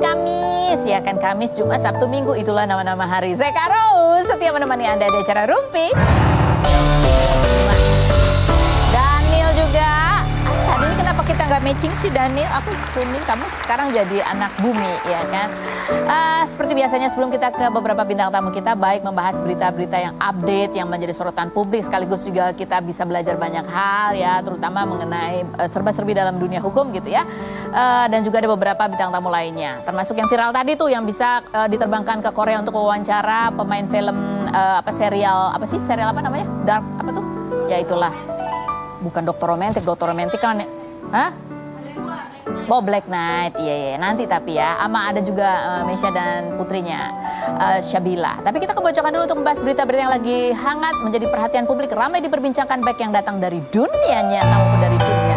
Kamis, ya kan, Kamis, Jumat, Sabtu, Minggu, itulah nama-nama hari. Saya Kak Rose, setia menemani Anda di acara Rumpi. Daniel juga. Tadi ini kenapa kita nggak matching sih, Daniel? Aku kuning, kamu sekarang jadi anak bumi, ya kan? Seperti biasanya sebelum kita ke beberapa bintang tamu kita, baik membahas berita-berita yang update, yang menjadi sorotan publik, sekaligus juga kita bisa belajar banyak hal ya, terutama mengenai serba-serbi dalam dunia hukum gitu ya. Dan juga ada beberapa bintang tamu lainnya, termasuk yang viral tadi tuh, yang bisa diterbangkan ke Korea untuk wawancara pemain film serial apa namanya? Dark apa tuh? Ya itulah. Bukan Dokter Romantik kan. Hah? Oh, Black Knight, iya, nanti tapi ya. Ama ada juga Mesya dan putrinya, Syabila. Tapi kita kebocokan dulu untuk membahas berita-berita yang lagi hangat menjadi perhatian publik, ramai diperbincangkan, baik yang datang dari dunia nyata maupun dari dunia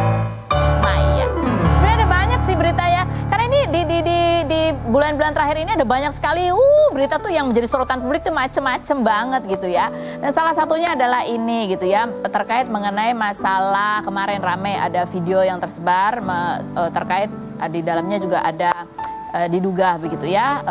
maya. Sebenarnya ada banyak sih berita ya, karena ini di bulan-bulan terakhir ini ada banyak sekali berita tuh yang menjadi sorotan publik tuh macem-macem banget gitu ya. Dan salah satunya adalah ini gitu ya, terkait mengenai masalah kemarin ramai ada video yang tersebar terkait di dalamnya juga ada diduga begitu ya,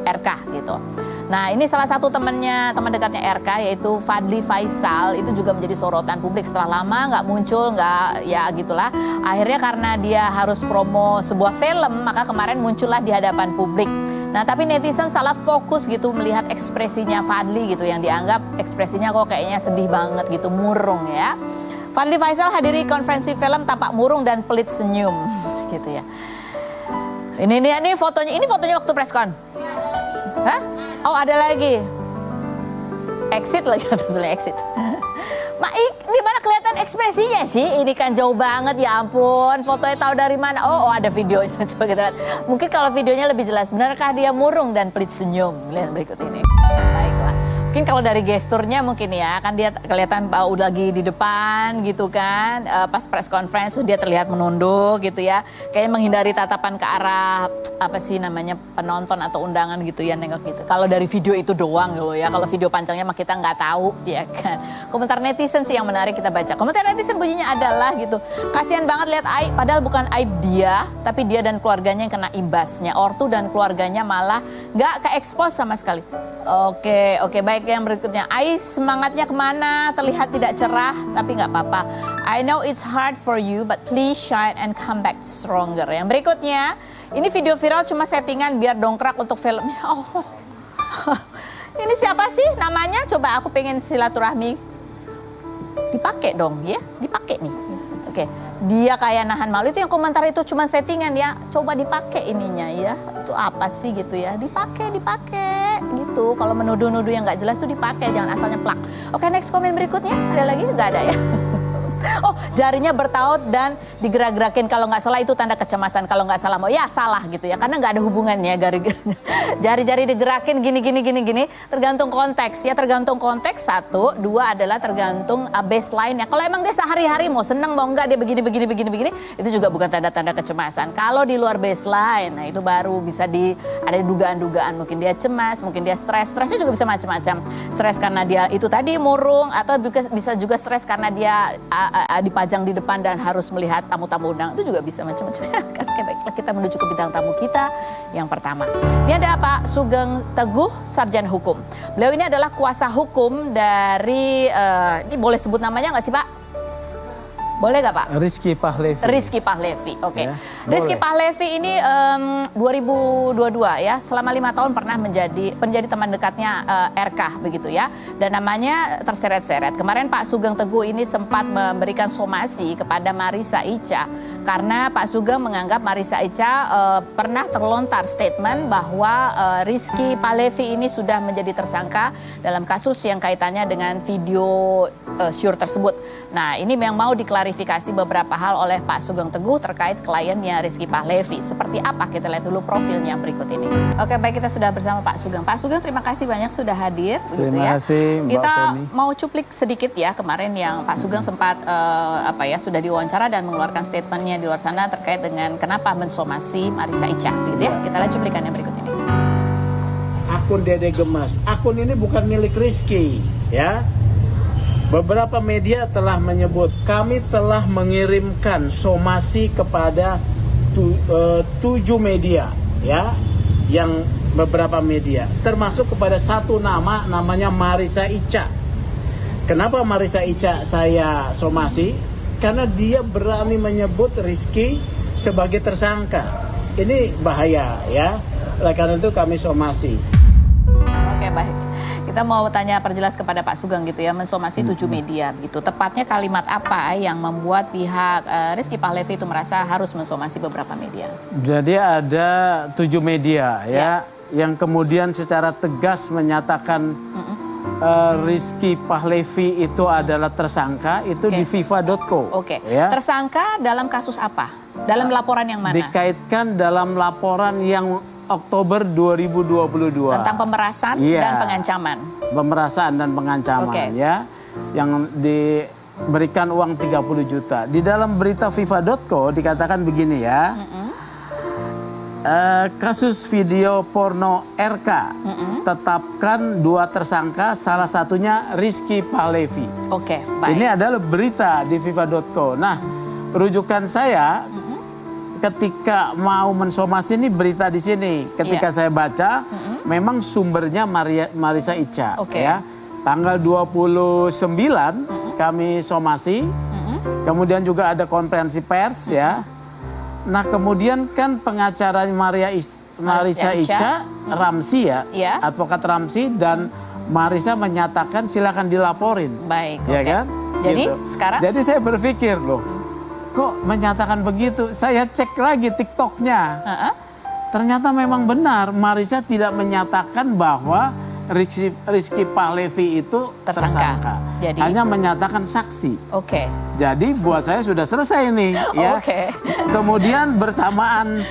RK gitu. Nah, ini salah satu teman dekatnya RK, yaitu Fadly Faisal, itu juga menjadi sorotan publik setelah lama nggak muncul, ya gitulah. Akhirnya karena dia harus promo sebuah film, maka kemarin muncullah di hadapan publik. Nah, tapi netizen salah fokus gitu melihat ekspresinya Fadly gitu, yang dianggap ekspresinya kok kayaknya sedih banget gitu, murung ya. Fadly Faisal hadiri konferensi film tampak murung dan pelit senyum gitu ya. Ini fotonya waktu preskon. Hah? Oh, ada lagi. Exit lagi, atasnya exit. Di mana kelihatan ekspresinya sih? Ini kan jauh banget, ya ampun. Fotonya tahu dari mana? Oh, ada videonya. Coba kita lihat. Mungkin kalau videonya lebih jelas. Benarkah dia murung dan pelit senyum? Lihat berikut ini. Baiklah. Mungkin kalau dari gesturnya mungkin ya, kan dia kelihatan udah lagi di depan gitu kan, pas press conference dia terlihat menunduk gitu ya, kayak menghindari tatapan ke arah penonton atau undangan gitu ya, nengok gitu. Kalau dari video itu doang gitu ya, kalau video panjangnya mah kita nggak tahu ya kan. Komentar netizen sih yang menarik kita baca. Komentar netizen bunyinya adalah gitu, kasihan banget lihat aib, padahal bukan aib dia, tapi dia dan keluarganya yang kena imbasnya. Ortu dan keluarganya malah nggak ke-expose sama sekali. Oke, baik, yang berikutnya. Ais semangatnya kemana? Terlihat tidak cerah, tapi nggak apa-apa. I know it's hard for you, but please shine and come back stronger. Yang berikutnya, ini video viral cuma settingan biar dongkrak untuk filmnya. Oh, ini siapa sih namanya? Coba aku pengen silaturahmi. Dipakai dong ya, dipakai nih. Oke, dia kayak nahan malu, itu yang komentar itu cuma settingan ya. Coba dipakai ininya ya. Itu apa sih gitu ya? Dipakai gitu. Kalau menuduh-nuduh yang nggak jelas tuh dipakai, jangan asalnya plak. Oke, next komen berikutnya. Ada lagi? Nggak ada ya. Oh, jarinya bertaut dan digerak-gerakin. Kalau nggak salah itu tanda kecemasan. Kalau nggak salah, ya salah gitu ya. Karena nggak ada hubungannya jari-jari digerakin gini. Tergantung konteks ya. Tergantung konteks. 1, 2 adalah tergantung baseline-nya. Kalau emang dia sehari-hari mau seneng mau nggak dia begini. Itu juga bukan tanda-tanda kecemasan. Kalau di luar baseline, nah itu baru bisa ada dugaan-dugaan. Mungkin dia cemas, mungkin dia stres. Stresnya juga bisa macam-macam. Stres karena dia itu tadi murung, atau bisa juga stres karena dia dipajang di depan dan harus melihat tamu-tamu undang, itu juga bisa macam-macam. Oke, baiklah, kita menuju ke bintang tamu kita yang pertama. Ini ada Pak Sugeng Teguh, sarjana hukum. Beliau ini adalah kuasa hukum dari, ini boleh sebut namanya nggak sih Pak? Boleh nggak Pak? Rizky Pahlevi, oke. Ya, Rizky Pahlevi ini 2022 ya, selama 5 tahun pernah menjadi teman dekatnya RK begitu ya. Dan namanya terseret-seret. Kemarin Pak Sugeng Teguh ini sempat memberikan somasi kepada Marissa Icha. Karena Pak Sugeng menganggap Marissa Icha pernah terlontar statement bahwa Rizky Pahlevi ini sudah menjadi tersangka dalam kasus yang kaitannya dengan video syur tersebut. Nah, ini yang mau diklarifikasi beberapa hal oleh Pak Sugeng Teguh terkait kliennya Rizky Pahlevi. Seperti apa? Kita lihat dulu profilnya berikut ini. Oke, baik, kita sudah bersama Pak Sugeng. Pak Sugeng, terima kasih banyak sudah hadir. Terima kasih, Mbak Kita Feni. mau cuplik sedikit ya, kemarin yang Pak Sugeng sempat sudah diwawancara dan mengeluarkan statementnya di luar sana terkait dengan kenapa mensomasi Marissa Icha, gitu ya. Kita lihat cuplikannya berikut ini. Akun Dede Gemas, akun ini bukan milik Rizky, ya. Beberapa media telah menyebut kami telah mengirimkan somasi kepada 7 media, ya, yang beberapa media, termasuk kepada satu nama, namanya Marissa Ica. Kenapa Marissa Ica saya somasi? Karena dia berani menyebut Rizky sebagai tersangka. Ini bahaya, ya. Oleh karena itu kami somasi. Oke, baik. Kita mau tanya perjelas kepada Pak Sugeng gitu ya, mensomasi 7 media gitu. Tepatnya kalimat apa yang membuat pihak Rizky Pahlevi itu merasa harus mensomasi beberapa media? Jadi ada 7 media ya, yang kemudian secara tegas menyatakan Rizky Pahlevi itu adalah tersangka, itu di FIFA.co. Oke. Ya. Tersangka dalam kasus apa? Dalam laporan yang mana? Dikaitkan dalam laporan yang Oktober 2022. Tentang pemerasan dan pengancaman. Pemerasan dan pengancaman ya. Yang diberikan uang 30 juta. Di dalam berita FIFA.co dikatakan begini ya. Kasus video porno RK. Tetapkan 2 tersangka, salah satunya Rizky Pahlevi. Oke, baik. Ini adalah berita di FIFA.co. Nah, rujukan saya ketika mau mensomasi ini berita di sini. Ketika saya baca, memang sumbernya Marissa Ica. Ya. Tanggal 29 kami somasi. Kemudian juga ada konferensi pers ya. Nah, kemudian kan pengacara Marissa Ica, Ramsi ya, advokat Ramsi, dan Marissa menyatakan silakan dilaporin. Baik, ya kan? Jadi gitu. sekarang? Jadi saya berpikir loh, kok menyatakan begitu? Saya cek lagi TikToknya. Ternyata memang benar, Marissa tidak menyatakan bahwa Rizky Pahlevi itu tersangka. Jadi? Hanya menyatakan saksi. Oke. Jadi buat saya sudah selesai nih. Ya. Kemudian bersamaan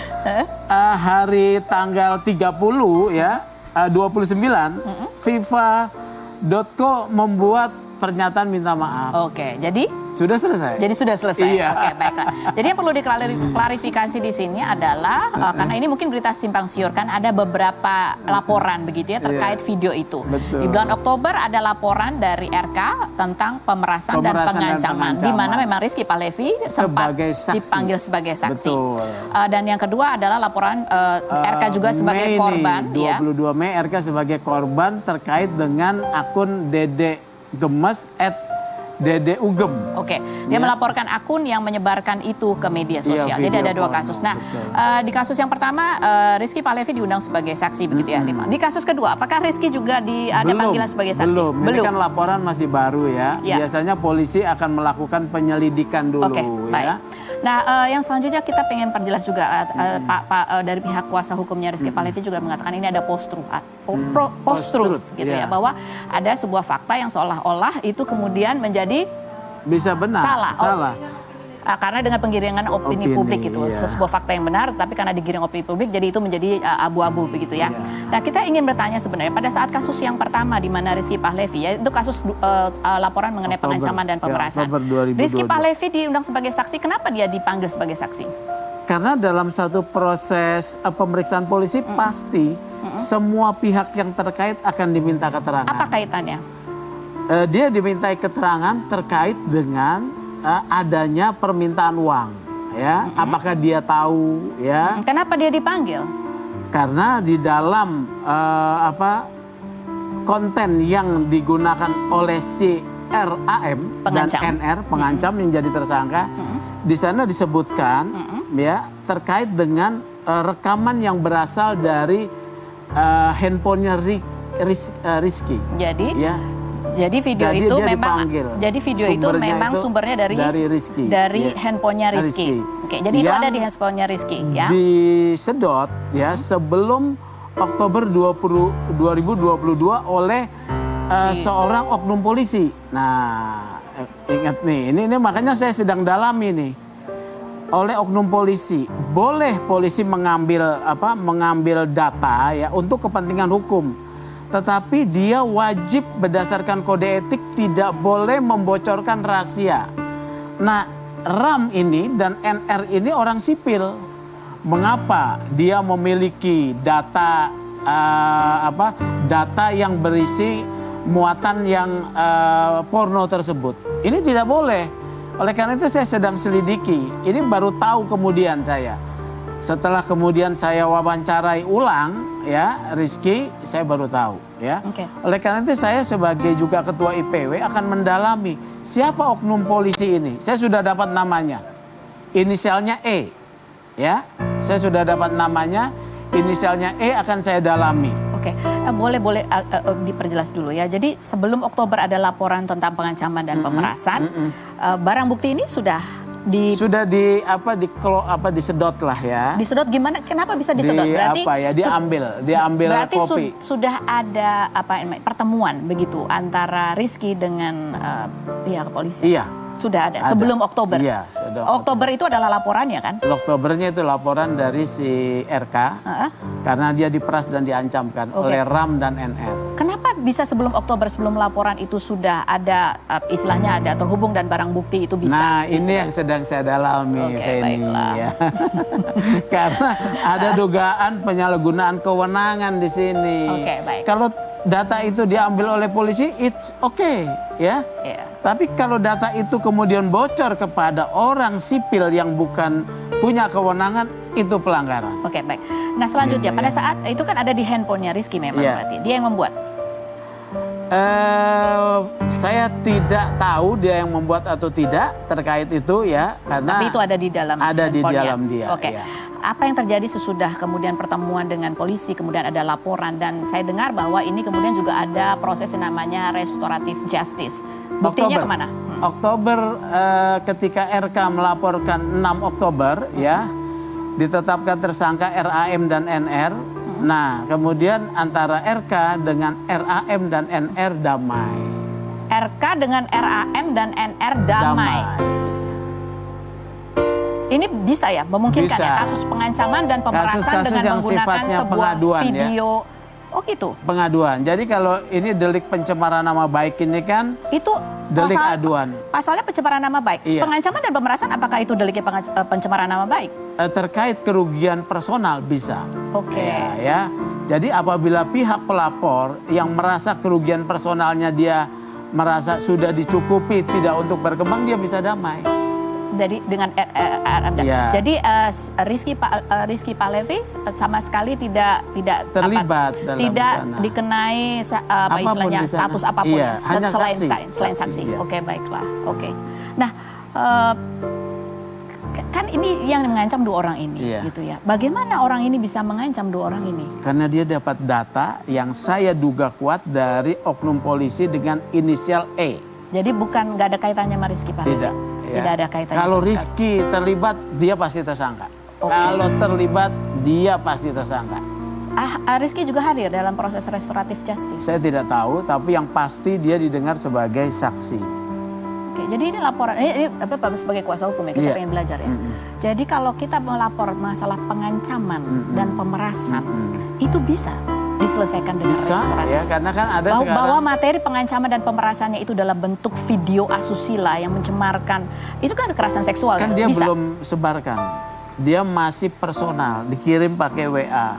hari tanggal 30 ya, 29, FIFA.co membuat pernyataan minta maaf. Oke, jadi? Sudah selesai. Jadi sudah selesai. Iya. Oke, baiklah. Jadi yang perlu diklarifikasi di sini adalah karena ini mungkin berita simpang siur kan, ada beberapa laporan begitu ya terkait video itu. Betul. Di bulan Oktober ada laporan dari RK tentang pemerasan dan pengancaman, di mana memang Rizky Pahlevi sempat dipanggil sebagai saksi. Betul. Dan yang kedua adalah laporan RK juga sebagai korban. 22 Mei RK sebagai korban terkait dengan akun Dede Gemes Dede Ugem. Oke, dia melaporkan akun yang menyebarkan itu ke media sosial. Jadi ada 2 kasus. Nah, di kasus yang pertama Rizky Pahlevi diundang sebagai saksi begitu ya, Rima. Di kasus kedua, apakah Rizky juga ada panggilan sebagai saksi? Belum. Ini kan laporan masih baru ya. Biasanya polisi akan melakukan penyelidikan dulu. Oke, baik. Nah, yang selanjutnya kita pengen perjelas juga Pak dari pihak kuasa hukumnya Rizky Pahlevi juga mengatakan ini ada post-truth gitu ya, bahwa ada sebuah fakta yang seolah-olah itu kemudian menjadi bisa benar salah. Karena dengan penggiringan opini publik itu sebuah fakta yang benar, tapi karena digiring opini publik jadi itu menjadi abu-abu begitu ya. Nah, kita ingin bertanya sebenarnya pada saat kasus yang pertama di mana Rizky Pahlevi, ya itu kasus laporan mengenai pengancaman dan pemerasan. Rizky Pahlevi diundang sebagai saksi, kenapa dia dipanggil sebagai saksi? Karena dalam satu proses pemeriksaan polisi pasti semua pihak yang terkait akan diminta keterangan. Apa kaitannya? Dia dimintai keterangan terkait dengan adanya permintaan uang, ya. Apakah dia tahu, ya? Kenapa dia dipanggil? Karena di dalam konten yang digunakan oleh si RAM dan NR pengancam yang jadi tersangka, di sana disebutkan, ya, terkait dengan rekaman yang berasal dari handphonenya Rizky. Jadi? Ya. Jadi video itu memang sumbernya dari Rizky. Dari handphonenya Rizky. Oke, jadi itu ada di handphonenya Rizky ya. Disedot ya sebelum Oktober 2022 oleh seorang oknum polisi. Nah, ingat nih, ini makanya saya sedang dalami nih. Oleh oknum polisi, boleh polisi mengambil data ya untuk kepentingan hukum. Tetapi dia wajib berdasarkan kode etik tidak boleh membocorkan rahasia. Nah, RAM ini dan NR ini orang sipil. Mengapa dia memiliki data data yang berisi muatan yang porno tersebut? Ini tidak boleh. Oleh karena itu saya sedang selidiki. Ini baru tahu kemudian saya. Setelah kemudian saya wawancarai ulang, ya Rizky, saya baru tahu, ya. Oke. Oleh karena itu saya sebagai juga ketua IPW akan mendalami siapa oknum polisi ini. Saya sudah dapat namanya, inisialnya E, ya. Saya sudah dapat namanya, inisialnya E akan saya dalami. Oke, boleh diperjelas dulu ya. Jadi sebelum Oktober ada laporan tentang pengancaman dan pemerasan, barang bukti ini sudah disedot lah ya. Disedot gimana? Kenapa bisa disedot? Berarti diambil berarti kopi. Sudah ada pertemuan begitu antara Rizky dengan pihak kepolisian. Iya. Sudah ada sebelum Oktober. Iya, Oktober itu adalah laporannya kan? Oktobernya itu laporan dari si RK karena dia diperas dan diancamkan oleh RAM dan NR. Kenapa bisa sebelum Oktober, sebelum laporan itu sudah ada istilahnya ada terhubung dan barang bukti itu bisa? Nah, ini yang sedang saya dalami, Feni. Ya. Karena ada dugaan penyalahgunaan kewenangan di sini. Oke, baik. Kalau data itu diambil oleh polisi, it's okay, ya. Yeah. Tapi kalau data itu kemudian bocor kepada orang sipil yang bukan punya kewenangan, itu pelanggaran. Oke, baik. Nah, selanjutnya pada saat itu kan ada di handphonenya Rizky memang berarti dia yang membuat. Saya tidak tahu dia yang membuat atau tidak terkait itu ya, karena tapi itu ada di dalam dia. Oke. Ya. Apa yang terjadi sesudah kemudian pertemuan dengan polisi, kemudian ada laporan dan saya dengar bahwa ini kemudian juga ada proses yang namanya restoratif justice. Buktinya kemana? Oktober ketika RK melaporkan 6 Oktober ya, ditetapkan tersangka RAM dan NR. Nah, kemudian antara RK dengan RAM dan NR damai. RK dengan RAM dan NR damai. Ini bisa ya, memungkinkan bisa. Ya kasus pengancaman dan pemerasan Kasus-kasus dengan yang menggunakan sifatnya sebuah pengaduan, video. Ya? Oh gitu. Pengaduan. Jadi kalau ini delik pencemaran nama baik ini kan itu delik aduan. Pasalnya pencemaran nama baik. Iya. Pengancaman dan pemerasan apakah itu deliknya pencemaran nama baik? Terkait kerugian personal bisa. Oke. Ya. Jadi apabila pihak pelapor yang merasa kerugian personalnya dia merasa sudah dicukupi tidak untuk berkembang, dia bisa damai. Jadi dengan jadi Rizky Pahlevi sama sekali tidak terlibat dalam tidak sana. Dikenai istilahnya status apapun iya, hanya selain saksi. Iya. Oke, baiklah. Oke. Nah, kan ini yang mengancam 2 orang ini gitu ya. Bagaimana orang ini bisa mengancam 2 orang ini? Karena dia dapat data yang saya duga kuat dari oknum polisi dengan inisial E. Jadi nggak ada kaitannya sama Rizky Pahlevi? Tidak. Tidak ada kaitannya. Kalau Rizky terlibat, dia pasti tersangka. Okay. Kalau terlibat, dia pasti tersangka. Rizky juga hadir dalam proses restoratif justice? Saya tidak tahu, tapi yang pasti dia didengar sebagai saksi. Oke, jadi ini laporan, ini sebagai kuasa hukum ya, kita pengen belajar ya. Jadi kalau kita melapor masalah pengancaman dan pemerasan, itu bisa diselesaikan dengan restoratif. Ya, karena kan ada bahwa materi pengancaman dan pemerasannya itu dalam bentuk video asusila yang mencemarkan, itu kan kekerasan seksual. Kan ya? dia Bisa. belum sebarkan, dia masih personal, dikirim pakai WA.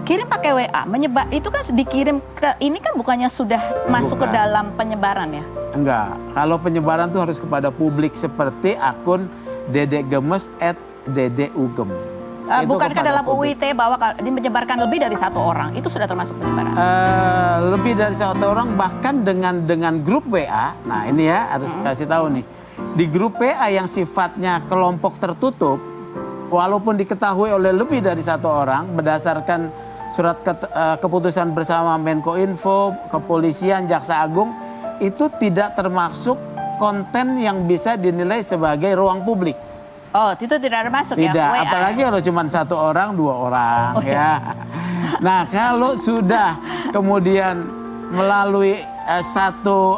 Kirim pakai WA, menyebar itu kan dikirim ke ini kan bukannya sudah masuk ke dalam penyebaran ya? Enggak, kalau penyebaran tuh harus kepada publik seperti akun @dedekgemes@dedugem. Bukankah dalam UIT bahwa menyebarkan lebih dari 1 orang itu sudah termasuk penyebaran? Lebih dari 1 orang bahkan dengan grup WA. Nah ini ya harus kasih tahu nih, di grup WA yang sifatnya kelompok tertutup, walaupun diketahui oleh lebih dari 1 orang berdasarkan surat keputusan bersama Menkominfo, Kepolisian, Jaksa Agung, itu tidak termasuk konten yang bisa dinilai sebagai ruang publik. Oh, itu tidak termasuk ya? Tidak, WA. apalagi kalau cuma 1 orang, 2 orang ya. Nah, kalau sudah kemudian melalui satu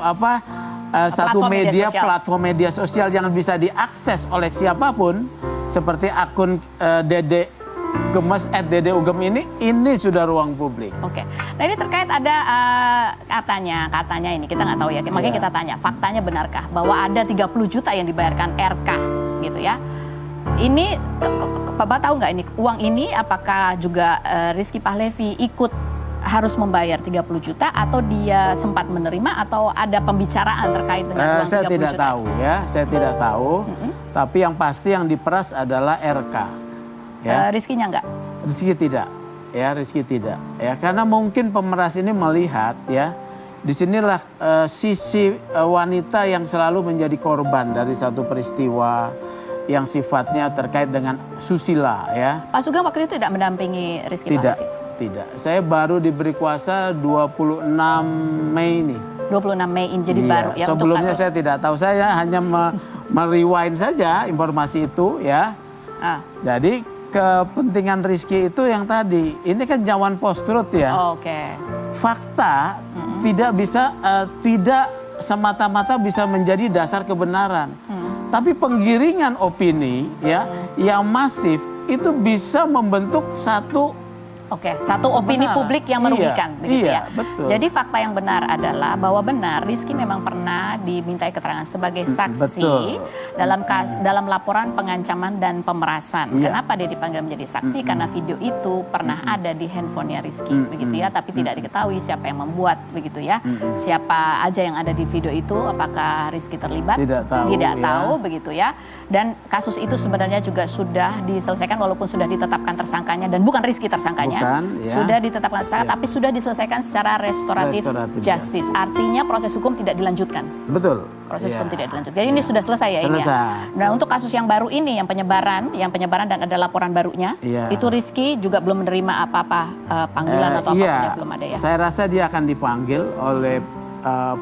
platform media sosial yang bisa diakses oleh siapapun, seperti akun Gemes@dedugem ini sudah ruang publik. Oke. Nah ini terkait ada katanya ini kita nggak tahu ya. Makanya kita tanya, faktanya benarkah bahwa ada 30 juta yang dibayarkan RK gitu ya? Ini Bapak tahu nggak ini uang ini apakah juga Rizky Pahlevi ikut harus membayar 30 juta atau dia sempat menerima atau ada pembicaraan terkait dengan uang 30 juta? Saya tidak tahu ya, saya tidak tahu. Tapi yang pasti yang diperas adalah RK. Ya. Rizkynya enggak? Rizky tidak, ya Rizky tidak, ya karena mungkin pemeras ini melihat ya, disinilah sisi wanita yang selalu menjadi korban dari satu peristiwa yang sifatnya terkait dengan susila ya. Pak Sugeng waktu itu tidak mendampingi Rizky Tidak, Pahlevi? tidak. Saya baru diberi kuasa 26 Mei ini. 26 Mei ini jadi Iya, baru ya untuk sebelumnya kasus. saya tidak tahu, saya hanya merewind saja informasi itu ya. Jadi kepentingan Rizky itu yang tadi, ini kan zaman post truth ya. Oke. Fakta tidak bisa, tidak semata-mata bisa menjadi dasar kebenaran. Tapi penggiringan opini ya yang masif itu bisa membentuk satu Satu opini Benar. publik yang Iya, merugikan, begitu iya, ya. betul. Jadi fakta yang benar adalah bahwa benar Rizky memang pernah dimintai keterangan sebagai saksi betul. dalam laporan pengancaman dan pemerasan. Iya. Kenapa dia dipanggil menjadi saksi? Karena video itu pernah ada di handphonenya Rizky, begitu ya. Tapi tidak diketahui siapa yang membuat, begitu ya. Siapa aja yang ada di video itu? Apakah Rizky terlibat? Tidak tahu, Tidak ya. tahu, begitu ya. Dan kasus itu sebenarnya juga sudah diselesaikan walaupun sudah ditetapkan tersangkanya dan bukan Rizky tersangkanya. Bukan, ya. Sudah ditetapkan tersangka, Ya. tapi sudah diselesaikan secara restoratif justice. Artinya proses hukum tidak dilanjutkan. betul. Proses Iya. hukum tidak dilanjutkan. Jadi ini sudah selesai ya ini ya. Selesai. Nah untuk kasus yang baru ini, yang penyebaran dan ada laporan barunya, Iya. itu Rizky juga belum menerima apa-apa panggilan atau iya. apapun, belum ada ya. Saya rasa dia akan dipanggil oleh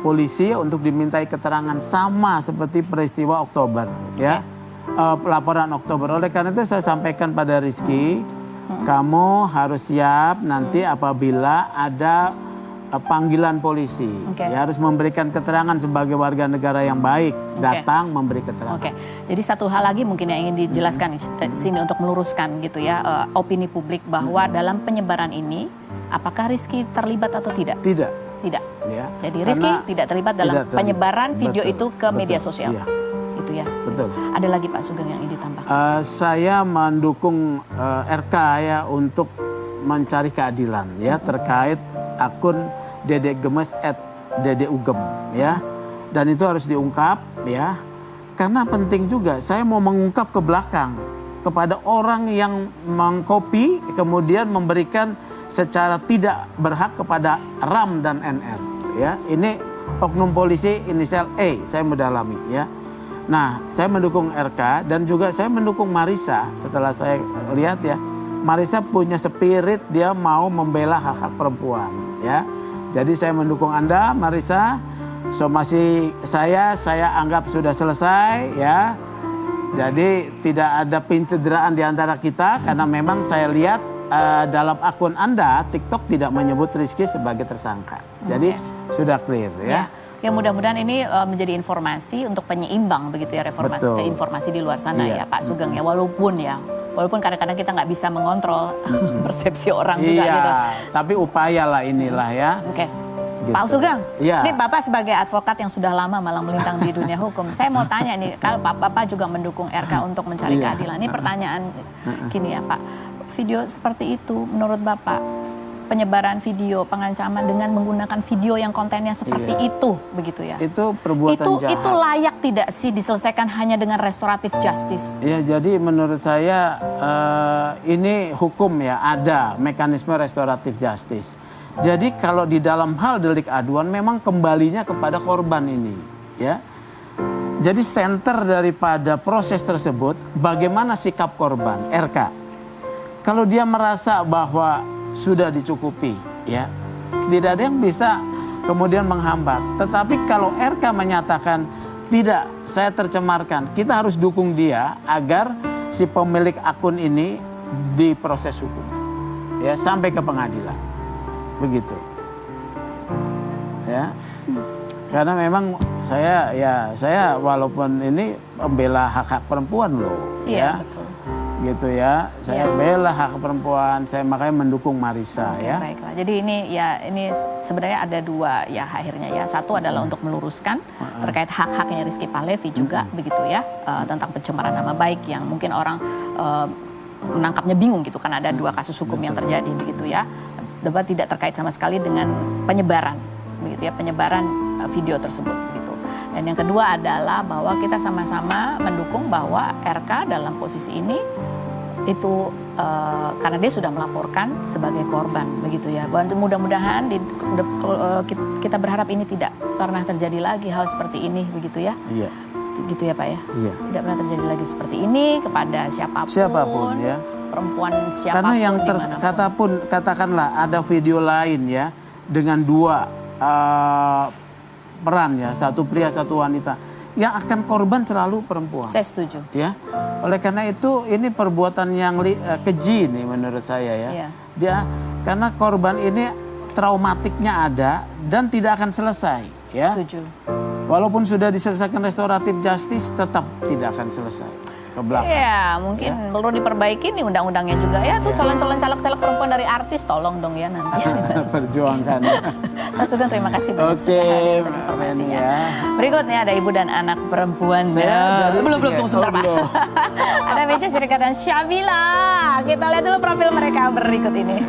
polisi untuk dimintai keterangan sama seperti peristiwa Oktober, ya. Laporan Oktober. Oleh karena itu saya sampaikan pada Rizky, kamu harus siap nanti apabila ada panggilan polisi. Ya, harus memberikan keterangan sebagai warga negara yang baik, datang memberi keterangan. Jadi satu hal lagi mungkin yang ingin dijelaskan di sini untuk meluruskan gitu ya, opini publik bahwa dalam penyebaran ini apakah Rizky terlibat atau tidak? Tidak. Tidak. Ya. Jadi Rizky tidak terlibat dalam penyebaran video itu ke media sosial. Iya. Itu ya. Betul. Ada lagi Pak Sugeng yang ingin ditambah? Saya mendukung RK ya untuk mencari keadilan ya terkait akun Dede Gemes @DedeUgem ya, dan itu harus diungkap ya, karena penting juga. Saya mau mengungkap ke belakang kepada orang yang mengcopy kemudian memberikan secara tidak berhak kepada RAM dan NR ya. Ini oknum polisi inisial E, saya mendalami ya. Nah, saya mendukung RK dan juga saya mendukung Marisa. Setelah saya lihat ya, Marisa punya spirit, dia mau membela hak-hak perempuan ya. Jadi saya mendukung Anda Marisa. Somasi saya anggap sudah selesai ya. Jadi tidak ada pencederaan di antara kita karena memang saya lihat dalam akun Anda TikTok tidak menyebut Rizky sebagai tersangka. Jadi sudah clear ya. Ya mudah-mudahan ini menjadi informasi untuk penyeimbang begitu ya, informasi di luar sana ya Pak Sugeng ya, walaupun kadang-kadang kita nggak bisa mengontrol persepsi orang juga gitu. Tapi upaya lah inilah ya. Gitu. Pak Sugeng, ini Bapak sebagai advokat yang sudah lama malang melintang di dunia hukum, saya mau tanya nih, kalau Bapak juga mendukung RK untuk mencari keadilan, ini pertanyaan gini ya Pak, video seperti itu menurut Bapak, penyebaran video pengancaman dengan menggunakan video yang kontennya seperti itu, begitu ya? Itu perbuatan jahat. Itu layak tidak sih diselesaikan hanya dengan restoratif justice? Ya, jadi menurut saya ini hukum ya, ada mekanisme restoratif justice. Jadi kalau di dalam hal delik aduan memang kembalinya kepada korban ini, ya. Jadi center daripada proses tersebut bagaimana sikap korban RK. Kalau dia merasa bahwa sudah dicukupi, ya, tidak ada yang bisa kemudian menghambat. Tetapi kalau RK menyatakan tidak, saya tercemarkan, kita harus dukung dia agar si pemilik akun ini diproses hukum, ya, sampai ke pengadilan. Begitu ya, karena memang saya walaupun ini membela hak-hak perempuan loh, betul. Gitu ya, saya bela hak perempuan, saya makanya mendukung Marisa ya. Baiklah, jadi ini sebenarnya ada dua ya akhirnya ya, satu adalah untuk meluruskan terkait hak-haknya Rizky Pahlevi juga begitu ya, tentang pencemaran nama baik yang mungkin orang menangkapnya bingung gitu kan, ada dua kasus hukum yang terjadi begitu ya. Debat tidak terkait sama sekali dengan penyebaran, begitu ya, penyebaran video tersebut gitu. Dan yang kedua adalah bahwa kita sama-sama mendukung bahwa RK dalam posisi ini itu karena dia sudah melaporkan sebagai korban, begitu ya. Mudah-mudahan kita berharap ini tidak pernah terjadi lagi hal seperti ini, begitu ya. Iya. Gitu ya Pak ya. Iya. Tidak pernah terjadi lagi seperti ini kepada Siapapun ya. perempuan siapapun. Karena yang dimanapun. katakanlah ada video lain ya dengan 2 peran ya, satu pria satu wanita, yang akan korban selalu perempuan. Saya setuju. Ya, oleh karena itu ini perbuatan yang keji nih menurut saya ya. Iya. Dia karena korban ini traumatiknya ada dan tidak akan selesai ya. Setuju. Walaupun sudah diselesaikan restoratif justice tetap tidak akan selesai ke belakang. Iya, mungkin perlu diperbaiki nih undang-undangnya juga ya. Tuh calon-calon caleg-caleg perempuan dari artis, tolong dong ya nanti. Perjuangkan. Mas Sugeng, terima kasih banyak sudah hadir untuk informasinya. ya. Berikutnya ada ibu dan anak perempuan. Belum tunggu sebentar Pak. Ada Mesya Siregar dan Syabila. Kita lihat dulu profil mereka berikut ini.